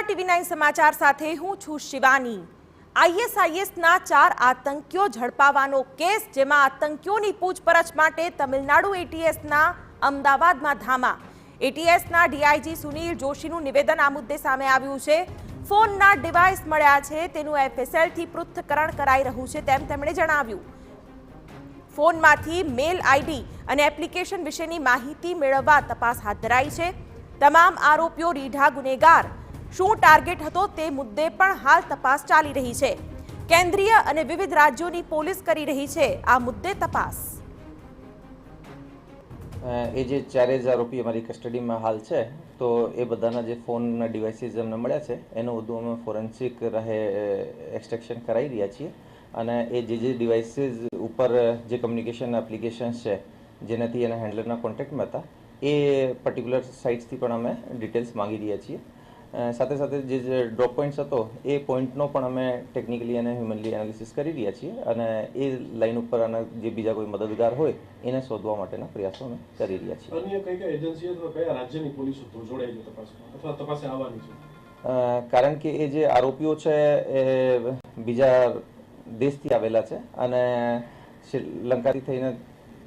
નમસ્કાર ટીવી 9 સમાચાર સાથે હું છું શિવાની। આઈએસઆઈએસના 4 આતંકીઓ ઝડપાવાનો કેસ, જેમાં આતંકીઓની પૂછપરછ માટે તમિલનાડુ એટીએસના અમદાવાદમાં ધામા। એટીએસના ડીઆઈજી સુનિલ જોશીનું નિવેદન આ મુદ્દે સામે આવ્યું છે। ફોનના ડિવાઇસ મળ્યા છે, તેનું એફએસએલથી પૃથ્થકરણ કરાઈ રહ્યું છે તેમ તેમણે જણાવ્યું। ફોનમાંથી મેલ આઈડી અને એપ્લિકેશન વિશેની માહિતી મેળવવા તપાસ હાથ ધરાઈ છે। તમામ આરોપીઓ રીઢા ગુનેગાર શું ટાર્ગેટ હતો તે મુદ્દે પણ હાલ તપાસ ચાલી રહી છે। કેન્દ્રીય અને વિવિધ રાજ્યોની પોલીસ કરી રહી છે આ મુદ્દે તપાસ। એ જે 4 આરોપી અમારી કસ્ટડીમાં હાલ છે, તો એ બધાના જે ફોનના ડિવાઇસીસ અમને મળ્યા છે એનું બધું અમે ફોરેન્સિક રહે એક્સટ્રેક્શન કરાવી રહ્યા છીએ અને એ જે ડિવાઇસીસ ઉપર જે કમ્યુનિકેશન એપ્લિકેશન્સ છે જેનાથી એના હેન્ડલરના કોન્ટેક્ટમાં હતા એ પર્ટિક્યુલર સાઇટ્સથી પણ અમે ડિટેલ્સ માંગી રહ્યા છીએ। સાથે સાથે જે ડ્રોપ પોઈન્ટ્સ હતો એ પોઈન્ટનો પણ અમે ટેકનિકલી અને હ્યુમનલી એનાલિસિસ કરી રહ્યા છીએ અને એ લાઇન ઉપર અને જે બીજા કોઈ મદદગાર હોય એને શોધવા માટેના પ્રયાસો અમે કરી રહ્યા છીએ। અન્ય કઈ એજન્સી અથવા કયા રાજ્યની પોલીસ જોડાઈ છે તપાસમાં અથવા તપાસે આવવાની છે? કારણ કે એ જે આરોપીઓ છે એ બીજા દેશથી આવેલા છે અને શ્રીલંકાથી થઈને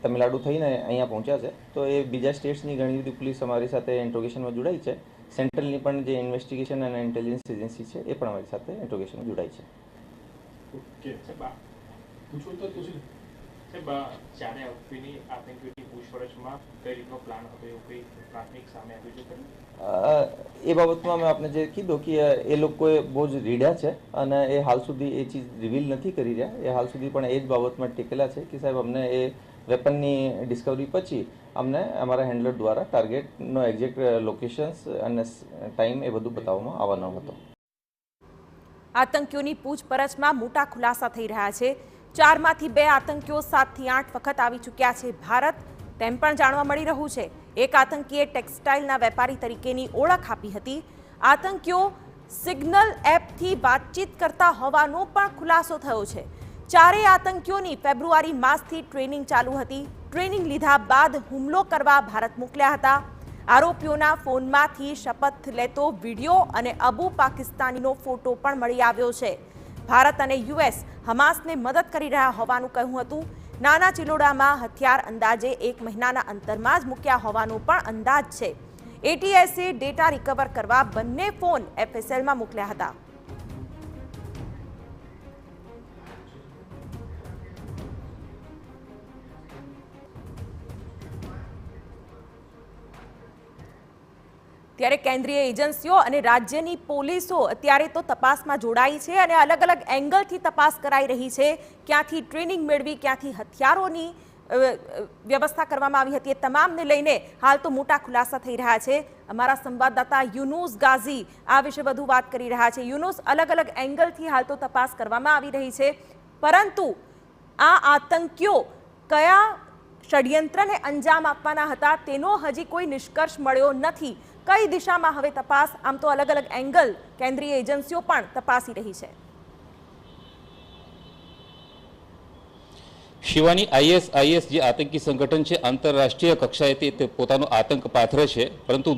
તમિલનાડુ થઈને અહીંયા પહોંચ્યા છે, તો એ બીજા સ્ટેટ્સની ઘણી બધી પોલીસ અમારી સાથે ઇન્ટ્રોગેશનમાં જોડાઈ છે। સેન્ટ્રલની પણ જે ઇન્વેસ્ટિગેશન અને ઇન્ટેલિજન્સ એજન્સી છે એ પણ અમારી સાથે ઇન્ટ્રોગેશનમાં જોડાઈ છે। ઓકે સાહેબ, પૂછું તો ਤੁਸੀਂ સાહેબ, ચારે આરોપીની આતંકીઓની પૂછપરછમાં કઈ રીતનો પ્લાન હતો એવું કઈ પ્રાથમિક સામે આવ્યું છે? એ બાબતમાં મેં આપને જે કીધું કે એ લોકોએ બહુ જ રીઢા છે અને એ હાલ સુધી એ ચીજ રિવીલ નથી કરી રહ્યા। એ હાલ સુધી પણ એ જ બાબતમાં ટેકેલા છે કે સાહેબ અમને એ વેપનની ડિસ્કવરી પછી અમને અમારા હેન્ડલર દ્વારા ટાર્ગેટનો એક્ઝેક્ટ લોકેશન્સ અને ટાઈમ એ બધું બતાવવામાં આવવાનો હતો। આતંકીઓની પૂછપરછમાં મોટા ખુલાસા થઈ રહ્યા છે। 4માંથી 2 આતંકીઓ 7 થી 8 વખત આવી ચૂક્યા છે ભારત, તેમ પણ જાણવા મળી રહ્યું છે। એક આતંકીએ ટેક્સટાઇલના વેપારી તરીકેની ઓળખ આપી હતી। આતંકીઓ સિગ્નલ એપથી વાતચીત કરતા હોવાનો પણ ખુલાસો થયો છે। 4 આતંકીઓની ફેબ્રુઆરી માસથી ટ્રેનિંગ ચાલુ હતી। ટ્રેનિંગ લીધા બાદ હુમલો કરવા ભારત મોકલ્યા હતા। આરોપીઓના ફોનમાંથી શપથ લેતો વિડીયો અને અબુ પાકિસ્તાનીનો ફોટો પણ મળી આવ્યો છે। ભારત અને યુએસ હમાસને મદદ કરી રહ્યા હોવાનું કહ્યું હતું। નાના ચિલોડામાં હથિયાર અંદાજે 1 મહિનાના અંતરમાં જ મૂક્યા હોવાનો પણ અંદાજ છે। એટીએસે ડેટા રિકવર કરવા બંને ફોન એફએસએલમાં મોકલ્યા હતા। ત્યારે કેન્દ્રીય એજન્સીઓ અને રાજ્યની પોલીસો અત્યારે તો તપાસમાં જોડાઈ છે અને અલગ અલગ એંગલથી તપાસ કરાઈ રહી છે। ક્યાંથી ટ્રેનિંગ મેળવી, ક્યાંથી હથિયારોની વ્યવસ્થા કરવામાં આવી હતી, એ તમામને લઈને હાલ તો મોટા ખુલાસા થઈ રહ્યા છે। અમારા સંવાદદાતા યુનુસ ગાઝી આ વિશે વધુ વાત કરી રહ્યા છે। યુનુસ, અલગ અલગ એંગલથી હાલ તો તપાસ કરવામાં આવી રહી છે, પરંતુ આ આતંકીઓ કયા ષડયંત્રને અંજામ આપવાના હતા તેનો હજી કોઈ નિષ્કર્ષ મળ્યો નથી। કઈ દિશામાં હવે તપાસ? આમ તો અલગ અલગ એંગલ કેન્દ્રીય એજન્સીઓ પણ તપાસી રહી છે। શિવાની, આઈએસઆઈએસ જે આતંકી સંગઠન છે આંતરરાષ્ટ્રીય કક્ષાએ તે પોતાનો આતંક પાથરે છે, પરંતુ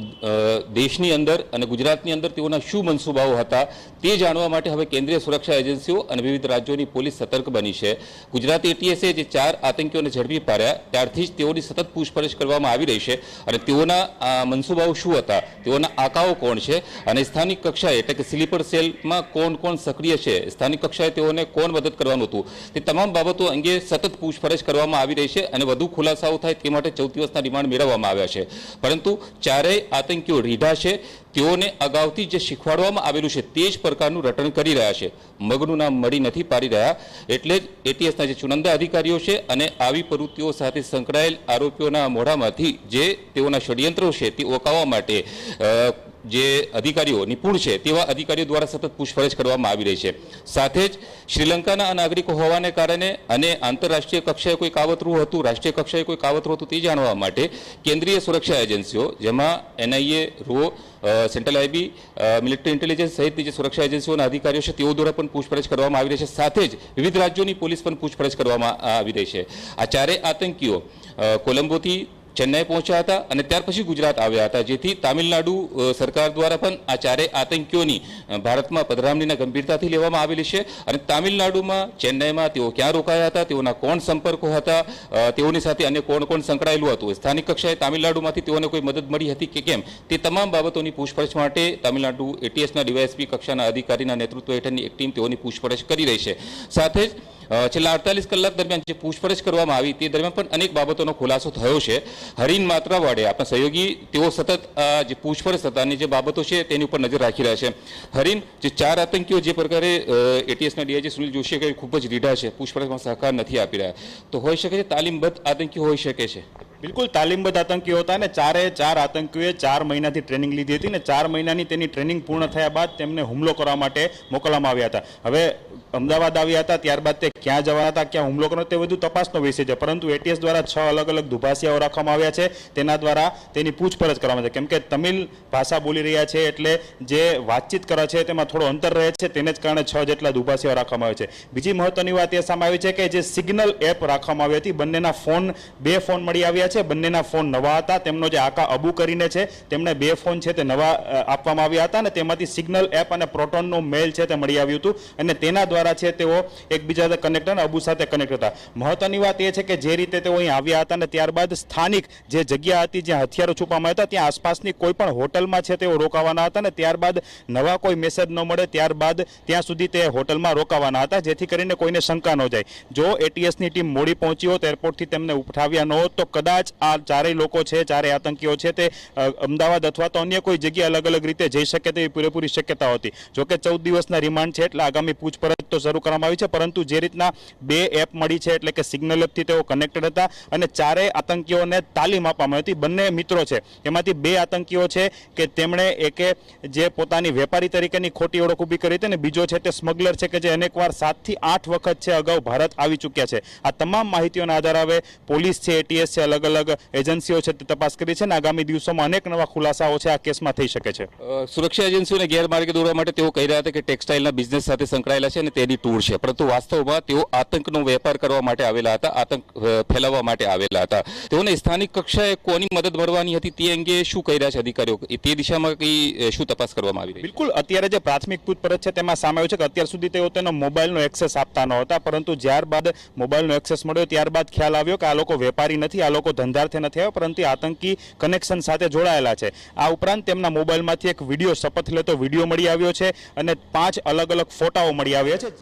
દેશની અંદર અને ગુજરાતની અંદર તેઓના શું મનસૂબાઓ હતા તે જાણવા માટે હવે કેન્દ્રીય સુરક્ષા એજન્સીઓ અને વિવિધ રાજ્યોની પોલીસ સતર્ક બની છે। ગુજરાત એટીએસે જે 4 આતંકીઓને ઝડપી પાડ્યા ત્યારથી જ તેઓની સતત પૂછપરછ કરવામાં આવી રહી છે અને તેઓના મનસૂબાઓ શું હતા, તેઓના આકાઓ કોણ છે અને સ્થાનિક કક્ષાએ એટલે કે સ્લીપર સેલમાં કોણ સક્રિય છે, સ્થાનિક કક્ષાએ તેઓને કોણ મદદ કરવાનું હતું, તે તમામ બાબતો અંગે સતત પૂછપરછ કરવામાં આવી રહી છે અને વધુ ખુલાસાઓ થાય તે માટે 14 દિવસના રિમાન્ડ મેળવવામાં આવ્યા છે। પરંતુ 4 આતંકીઓ રીઢા છે, તેઓને અગાઉથી જે શીખવાડવામાં આવેલું છે તે જ પ્રકારનું રટણ કરી રહ્યા છે। મગનું નામ મળી નથી પાડી રહ્યા, એટલે જ એટીએસના જે ચુનંદા અધિકારીઓ છે અને આવી પ્રવૃત્તિઓ સાથે સંકળાયેલ આરોપીઓના મોઢામાંથી જે તેઓના ષડયંત્રો છે તે ઓકાવવા માટે જે અધિકારીઓ નિપુણ છે તેવા અધિકારીઓ દ્વારા સતત પૂછપરછ કરવામાં આવી રહી છે। સાથે જ શ્રીલંકાના નાગરિકો હોવાને કારણે અને આંતરરાષ્ટ્રીય કક્ષાએ કોઈ કાવતરું હતું, રાષ્ટ્રીય કક્ષાએ કોઈ કાવતરું હતું તે જાણવા માટે કેન્દ્રીય સુરક્ષા એજન્સીઓ, જેમાં એનઆઈએ, રો, સેન્ટ્રલ આઈબી, મિલિટરી ઇન્ટેલિજન્સ સહિતની જે સુરક્ષા એજન્સીઓના અધિકારીઓ છે તેઓ દ્વારા પણ પૂછપરછ કરવામાં આવી રહી છે। સાથે જ વિવિધ રાજ્યોની પોલીસ પણ પૂછપરછ કરવામાં આવી રહી છે। આ 4 આતંકીઓ કોલંબોથી ચેન્નાઈ પહોંચ્યા હતા અને ત્યાર પછી ગુજરાત આવ્યા હતા, જેથી તામિલનાડુ સરકાર દ્વારા પણ આ ચારેય આતંકીઓની ભારતમાં પધરામણીના ગંભીરતાથી લેવામાં આવેલી છે. અને તામિલનાડુમાં ચેન્નાઈમાં તેઓ ક્યાં રોકાયા હતા, તેઓના કોણ સંપર્કો હતા, તેઓની સાથે અન્ય કોણ કોણ સંકળાયેલું હતું, સ્થાનિક કક્ષાએ તામિલનાડુમાંથી તેઓને કોઈ મદદ મળી હતી કે કેમ, તે તમામ બાબતોની પૂછપરછ માટે તામિલનાડુ એટીએસના ડીવાયએસપી કક્ષાના અધિકારીના નેતૃત્વ હેઠળની એક ટીમ તેઓની પૂછપરછ કરી રહી છે. સાથે જ છેલ્લા 48 કલાક દરમિયાન જે પૂછપરછ કરવામાં આવી તે દરમિયાન પણ અનેક બાબતોનો ખુલાસો થયો છે. હરીન માત્રાવાડે આપણા સહયોગી તેઓ સતત જે પૂછપરછ હતા અને જે બાબતો છે તેની ઉપર નજર રાખી રહ્યા છે. હરીન, જે 4 આતંકીઓ જે પ્રકારે એટીએસના ડીઆઈજી સુનિલ જોશીએ કહ્યું ખૂબ જ રીઢા છે, પૂછપરછમાં સહકાર નથી આપી રહ્યા, તો હોઈ શકે છે તાલીમબદ્ધ આતંકીઓ હોઈ શકે છે. બિલકુલ તાલીમબદ્ધ આતંકીઓ હતા અને 4 આતંકીઓએ 4 મહિનાથી ટ્રેનિંગ લીધી હતી અને 4 મહિનાની તેની ટ્રેનિંગ પૂર્ણ થયા બાદ તેમને હુમલો કરવા માટે મોકલવામાં આવ્યા હતા. હવે અમદાવાદ આવ્યા હતા, ત્યારબાદ તે ક્યાં જવાના હતા, ક્યાં હુમલો કરવાનો, તે વધુ તપાસનો વિષય છે. પરંતુ એટીએસ દ્વારા 6 અલગ અલગ દુભાષિયાઓ રાખવામાં આવ્યા છે, તેના દ્વારા તેની પૂછપરછ કરવામાં છે. કેમ કે તમિલ ભાષા બોલી રહ્યા છે એટલે જે વાતચીત કરે છે તેમાં થોડો અંતર રહે છે, તેને જ કારણે 6 જેટલા દુભાષિયાઓ રાખવામાં આવે છે. બીજી મહત્વની વાત એ સામે આવી છે કે જે સિગ્નલ એપ રાખવામાં આવી હતી, બંનેના ફોન 2 ફોન મળી આવ્યા છે. બંનેના ફોન નવા હતા. તેમનો જે આકા અબુ કરીને છે તેમણે 2 ફોન છે તે નવા આપવામાં આવ્યા હતા અને તેમાંથી સિગ્નલ એપ અને પ્રોટોનનો મેલ છે તે મળી આવ્યું હતું અને તેના દ્વારા છે તેઓ એકબીજા સાથે કનેક્ટ અને અબુ સાથે કનેક્ટ હતા. મહત્વની વાત એ છે કે જે રીતે તેઓ અહીં આવ્યા હતા અને ત્યારબાદ સ્થાનિક જે જગ્યા હતી જ્યાં હથિયારો છુપામાં હતા ત્યાં આસપાસની કોઈ પણ હોટલમાં છે તેઓ રોકાવાના હતા અને ત્યારબાદ નવા કોઈ મેસેજ ન મળે ત્યારબાદ ત્યાં સુધી તે હોટલમાં રોકાવાના હતા, જેથી કરીને કોઈને શંકા ન જાય. જો એટીએસની ટીમ મોડી પહોંચી હોત, એરપોર્ટથી તેમને ઉઠાવ્યા ન હોત, તો કદાચ આ 4 લોકો છે, 4 આતંકીઓ છે તે અમદાવાદ અથવા તો અન્ય કોઈ જગ્યાએ અલગ અલગ રીતે જઈ શકે તેવી પૂરેપૂરી શક્યતા હતી. જોકે 14 દિવસના રિમાન્ડ છે એટલે આગામી પૂછપરછ તો શરૂ કરવામાં આવી છે, પરંતુ જે રીતના 2 એપ મળી છે એટલે કે સિગ્નલ એપથી તેઓ કનેક્ટેડ હતા અને 4 આતંકીઓને તાલીમ આપવામાં હતી. બંને મિત્રો છે, એમાંથી 2 આતંકીઓ છે કે તેમણે એકે જે પોતાની વેપારી તરીકેની ખોટી ઓળખ ઊભી કરી હતી અને બીજો છે તે સ્મગલર છે કે જે અનેકવાર 7 થી 8 વખત છે અગાઉ ભારત આવી ચૂક્યા છે. આ તમામ માહિતીઓના આધારે હવે પોલીસ છે, એટીએસ છે, અલગ અલગ એજન્સીઓ છે તે તપાસ કરી છે અને આગામી દિવસોમાં અનેક નવા ખુલાસાઓ છે આ કેસમાં થઈ શકે છે. સુરક્ષા એજન્સીઓને ગેરમાર્ગે દોરવા માટે તેઓ કહી રહ્યા હતા કે ટેક્સટાઇલના બિઝનેસ સાથે સંકળાયેલા છે અને તેની ટૂર છે, પરંતુ વાસ્તવમાં તેઓ આતંકનો વેપાર કરવા માટે આવેલા હતા, આતંક ફેલાવવા માટે આવેલા હતા. તેઓને સ્થાનિક કક્ષાએ કોની મદદ મળવાની હતી તે અંગે શું કહી રહ્યા છે અધિકારીઓ, તે દિશામાં કઈ શું તપાસ કરવામાં આવી રહી? બિલકુલ, અત્યારે જે પ્રાથમિક પૂછપરછ છે તેમાં સામે આવ્યું છે કે અત્યાર સુધી તેઓ તેનો મોબાઈલનો એક્સેસ આપતા ન હતા, પરંતુ ત્યારબાદ મોબાઈલનો એક્સેસ મળ્યો ત્યારબાદ ખ્યાલ આવ્યો કે આ લોકો વેપારી નથી, આ લોકો ધંધાર્થે નથી આવ્યા, પરંતુ આતંકી કનેક્શન સાથે જોડાયેલા છે. આ ઉપરાંત તેમના મોબાઈલમાંથી એક વિડીયો, શપથ લેતો વિડીયો મળી આવ્યો છે અને 5 અલગ અલગ ફોટાઓ મળી આવ્યા છે.